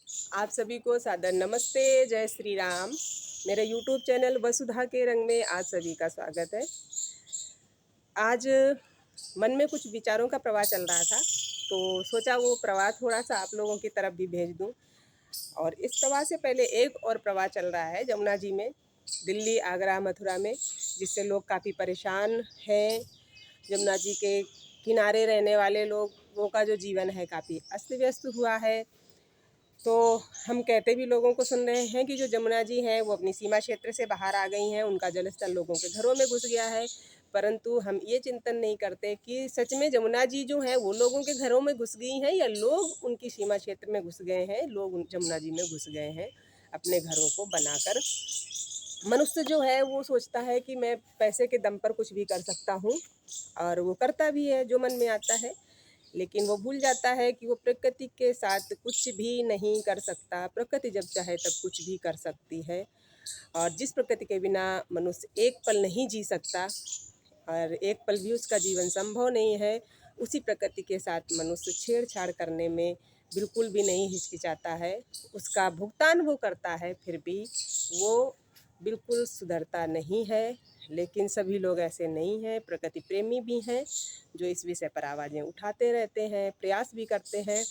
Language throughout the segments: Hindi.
आप सभी को सादर नमस्ते, जय श्री राम। मेरे यूट्यूब चैनल वसुधा के रंग में आप सभी का स्वागत है। आज मन में कुछ विचारों का प्रवाह चल रहा था, तो सोचा वो प्रवाह थोड़ा सा आप लोगों की तरफ भी भेज दूं। और इस प्रवाह से पहले एक और प्रवाह चल रहा है जमुना जी में, दिल्ली, आगरा, मथुरा में, जिससे लोग काफ़ी परेशान हैं। जमुना जी के किनारे रहने वाले लोगों का जो जीवन है काफ़ी अस्त व्यस्त हुआ है। तो हम कहते भी लोगों को सुन रहे हैं कि जो जमुना जी हैं वो अपनी सीमा क्षेत्र से बाहर आ गई हैं, उनका जलस्तर लोगों के घरों में घुस गया है। परंतु हम ये चिंतन नहीं करते कि सच में जमुना जी जो हैं वो लोगों के घरों में घुस गई हैं या लोग उनकी सीमा क्षेत्र में घुस गए हैं, लोग जमुना जी में घुस गए हैं अपने घरों को बनाकर। मनुष्य जो है वो सोचता है कि मैं पैसे के दम पर कुछ भी कर सकता हूँ, और वो करता भी है जो मन में आता है। लेकिन वो भूल जाता है कि वो प्रकृति के साथ कुछ भी नहीं कर सकता। प्रकृति जब चाहे तब कुछ भी कर सकती है, और जिस प्रकृति के बिना मनुष्य एक पल नहीं जी सकता और एक पल भी उसका जीवन संभव नहीं है, उसी प्रकृति के साथ मनुष्य छेड़छाड़ करने में बिल्कुल भी नहीं हिचकिचाता है। उसका भुगतान वो करता है, फिर भी वो बिल्कुल सुधरता नहीं है। लेकिन सभी लोग ऐसे नहीं हैं, प्रकृति प्रेमी भी हैं जो इस विषय पर आवाज़ें उठाते रहते हैं, प्रयास भी करते हैं।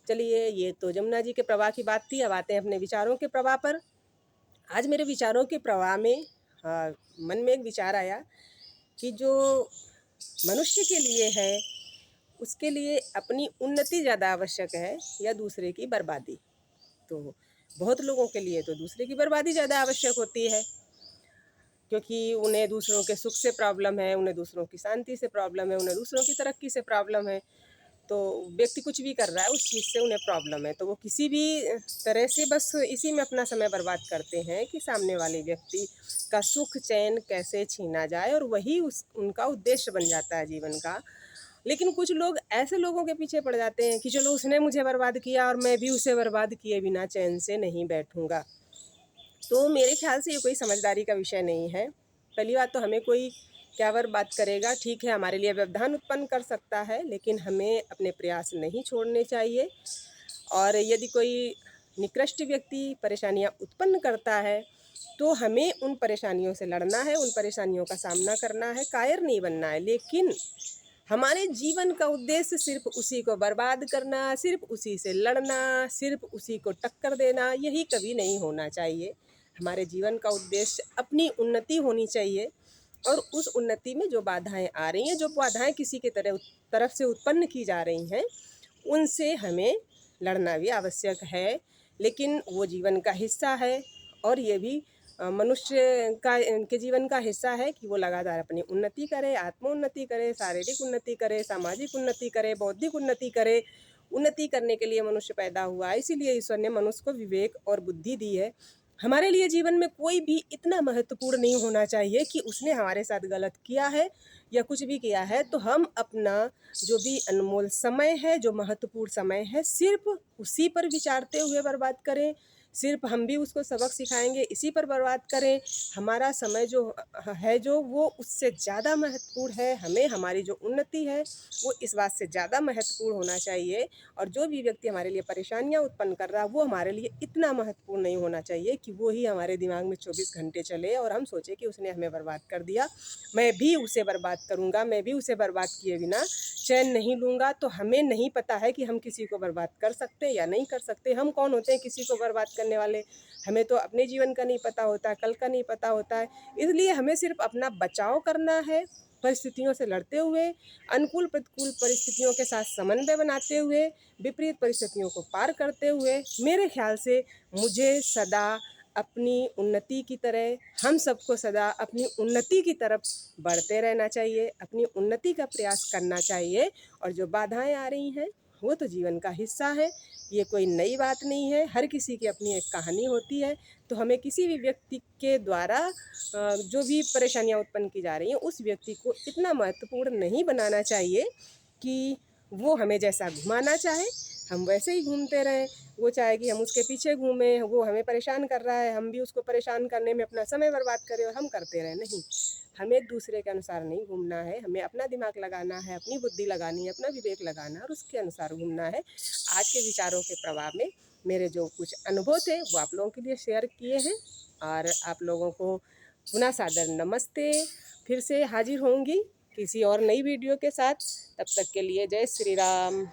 चलिए, ये तो जमुना जी के प्रवाह की बात थी। अब आते हैं अपने विचारों के प्रवाह पर। आज मेरे विचारों के प्रवाह में मन में एक विचार आया कि जो मनुष्य के लिए है उसके लिए अपनी उन्नति ज़्यादा आवश्यक है या दूसरे की बर्बादी। तो बहुत लोगों के लिए तो दूसरे की बर्बादी ज़्यादा आवश्यक होती है, क्योंकि उन्हें दूसरों के सुख से प्रॉब्लम है, उन्हें दूसरों की शांति से प्रॉब्लम है, उन्हें दूसरों की तरक्की से प्रॉब्लम है। तो व्यक्ति कुछ भी कर रहा है, उस चीज़ से उन्हें प्रॉब्लम है, तो वो किसी भी तरह से बस इसी में अपना समय बर्बाद करते हैं कि सामने वाले व्यक्ति का सुख चैन कैसे छीना जाए, और वही उनका उद्देश्य बन जाता है जीवन का। लेकिन कुछ लोग ऐसे लोगों के पीछे पड़ जाते हैं कि चलो उसने मुझे बर्बाद किया और मैं भी उसे बर्बाद किए बिना चैन से नहीं बैठूंगा। तो मेरे ख्याल से ये कोई समझदारी का विषय नहीं है। पहली बात तो हमें कोई क्या बर्बाद करेगा, ठीक है, हमारे लिए व्यवधान उत्पन्न कर सकता है, लेकिन हमें अपने प्रयास नहीं छोड़ने चाहिए। और यदि कोई निकृष्ट व्यक्ति परेशानियां उत्पन्न करता है तो हमें उन परेशानियों से लड़ना है, उन परेशानियों का सामना करना है, कायर नहीं बनना है। लेकिन हमारे जीवन का उद्देश्य सिर्फ उसी को बर्बाद करना, सिर्फ उसी से लड़ना, सिर्फ उसी को टक्कर देना, यही कभी नहीं होना चाहिए। हमारे जीवन का उद्देश्य अपनी उन्नति होनी चाहिए, और उस उन्नति में जो बाधाएं आ रही हैं, जो बाधाएं किसी के तरफ से उत्पन्न की जा रही हैं, उनसे हमें लड़ना भी आवश्यक है। लेकिन वो जीवन का हिस्सा है, और ये भी मनुष्य का के जीवन का हिस्सा है कि वो लगातार अपनी उन्नति करे, आत्मोन्नति करे, शारीरिक उन्नति करे, सामाजिक उन्नति करे, बौद्धिक उन्नति करे। उन्नति करने के लिए मनुष्य पैदा हुआ है, इसीलिए ईश्वर ने मनुष्य को विवेक और बुद्धि दी है। हमारे लिए जीवन में कोई भी इतना महत्वपूर्ण नहीं होना चाहिए कि उसने हमारे साथ गलत किया है या कुछ भी किया है तो हम अपना जो भी अनमोल समय है, जो महत्वपूर्ण समय है, सिर्फ उसी पर विचारते हुए बर्बाद करें। सिर्फ हम भी उसको सबक सिखाएंगे इसी पर बर्बाद करें। हमारा समय जो है जो वो उससे ज़्यादा महत्वपूर्ण है। हमें हमारी जो उन्नति है वो इस बात से ज़्यादा महत्वपूर्ण होना चाहिए। और जो भी व्यक्ति हमारे लिए परेशानियां उत्पन्न कर रहा है वो हमारे लिए इतना महत्वपूर्ण नहीं होना चाहिए कि वो ही हमारे दिमाग में 24 घंटे चले और हम सोचें कि उसने हमें बर्बाद कर दिया, मैं भी उसे बर्बाद करूँगा, मैं भी उसे बर्बाद किए बिना चैन नहीं लूँगा। तो हमें नहीं पता है कि हम किसी को बर्बाद कर सकते हैं या नहीं कर सकते। हम कौन होते हैं किसी को बर्बाद करने वाले? हमें तो अपने जीवन का नहीं पता होता, कल का नहीं पता होता है। इसलिए हमें सिर्फ अपना बचाव करना है, परिस्थितियों से लड़ते हुए, अनुकूल प्रतिकूल परिस्थितियों के साथ समन्वय बनाते हुए, विपरीत परिस्थितियों को पार करते हुए। मेरे ख्याल से मुझे सदा अपनी उन्नति की तरह, हम सबको सदा अपनी उन्नति की तरफ बढ़ते रहना चाहिए, अपनी उन्नति का प्रयास करना चाहिए। और जो बाधाएं आ रही हैं वो तो जीवन का हिस्सा है, ये कोई नई बात नहीं है। हर किसी की अपनी एक कहानी होती है। तो हमें किसी भी व्यक्ति के द्वारा जो भी परेशानियां उत्पन्न की जा रही हैं उस व्यक्ति को इतना महत्वपूर्ण नहीं बनाना चाहिए कि वो हमें जैसा घुमाना चाहे हम वैसे ही घूमते रहें। वो चाहे कि हम उसके पीछे घूमें, वो हमें परेशान कर रहा है, हम भी उसको परेशान करने में अपना समय बर्बाद करें और हम करते रहें। नहीं, हमें दूसरे के अनुसार नहीं घूमना है, हमें अपना दिमाग लगाना है, अपनी बुद्धि लगानी है, अपना विवेक लगाना है और उसके अनुसार घूमना है। आज के विचारों के प्रभाव में मेरे जो कुछ अनुभव थे वो आप लोगों के लिए शेयर किए हैं। और आप लोगों को पुनः सादर नमस्ते। फिर से हाजिर होंगी किसी और नई वीडियो के साथ। तब तक के लिए जय श्री राम।